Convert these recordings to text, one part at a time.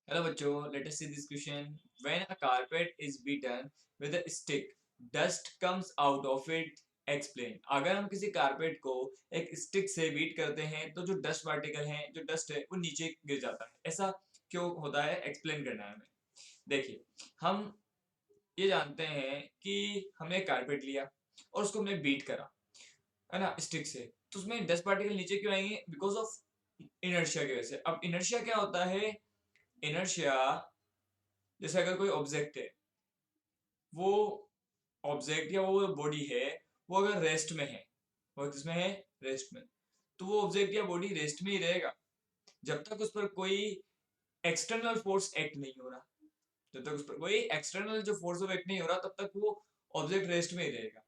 Hello बच्चों, let us see this question. When a carpet is beaten with a stick, dust comes out of it. Explain. अगर हम किसी carpet को एक stick से beat करते हैं तो जो डस्ट पार्टिकल हैं, जो डस्ट है वो नीचे गिर जाता है। ऐसा क्यों होता है, एक्सप्लेन करना है हमें। देखिए, हम ये जानते हैं कि हमने एक कारपेट लिया और उसको हमने बीट करा, है ना, स्टिक से, तो उसमें डस्ट पार्टिकल नीचे क्यों आएंगे? बिकॉज ऑफ इनर्शिया की वजह से। अब इनर्शिया क्या होता है? इनर्शिया, जैसे अगर कोई ऑब्जेक्ट है, वो ऑब्जेक्ट या वो बॉडी है, वो अगर रेस्ट में है, वो किसमें है? रेस्ट में। तो वो ऑब्जेक्ट या बॉडी रेस्ट में ही रहेगा जब तक उस पर कोई एक्सटर्नल फोर्स एक्ट नहीं हो रहा। जब तक उस पर कोई एक्सटर्नल जो फोर्स ऑफ एक्ट नहीं हो रहा, तब तक वो ऑब्जेक्ट रेस्ट में ही रहेगा।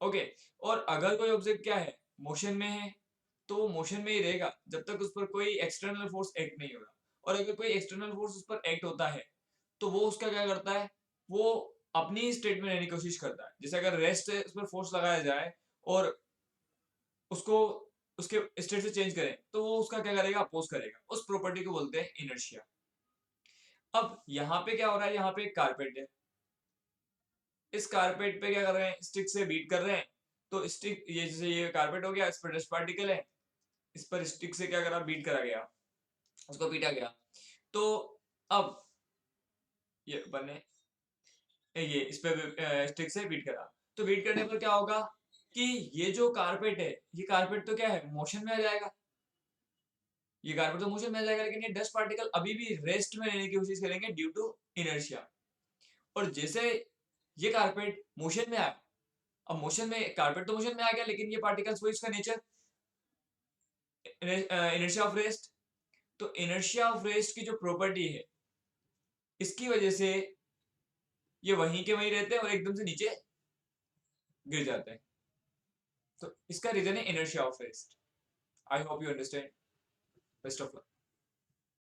ओके। और अगर कोई ऑब्जेक्ट क्या है, मोशन में है, तो वो मोशन में ही रहेगा जब तक उस पर कोई एक्सटर्नल फोर्स एक्ट नहीं हो रहा। और अगर कोई एक्सटर्नल फोर्स उस पर एक्ट होता है तो वो उसका क्या करता है? वो अपनी ही स्टेट में रहने की कोशिश करता है। जैसे अगर रेस्ट है, उस पर फोर्स लगाया जाए और उसको उसके स्टेट से चेंज करें, तो वो उसका क्या करेगा? अपोज करेगा। उस प्रॉपर्टी को बोलते हैं इनर्शिया। अब यहाँ पे क्या हो रहा है? यहाँ पे एक कारपेट है, इस कारपेट पे क्या कर रहे हैं? स्टिक से बीट कर रहे हैं। तो स्टिक, ये जैसे ये कारपेट हो गया, इस पर डस्ट पार्टिकल है, इस पर स्टिक से क्या करा? बीट करा गया, उसको पीटा गया। तो अब ये बने, ये इस पे स्टिक से बीट करा, तो बीट करने पर क्या होगा कि ये जो कारपेट है, ये कारपेट तो क्या है? मोशन में आ जाएगा। ये कारपेट तो मोशन में आ जाएगा, लेकिन ये डस्ट पार्टिकल अभी भी रेस्ट में रहने की कोशिश करेंगे ड्यू टू इनर्शिया। और जैसे ये कारपेट मोशन में आया, अब मोशन में कारपेट तो मोशन में आ गया, लेकिन ये पार्टिकल्स, वो इसका नेचर इनर्शिया ऑफ रेस्ट। तो इनर्शिया ऑफ रेस्ट की जो प्रॉपर्टी है, इसकी वजह से ये वहीं के वहीं रहते हैं और एकदम से नीचे गिर जाते हैं। तो इसका रीजन है inertia of rest. I hope you understand. Best of luck.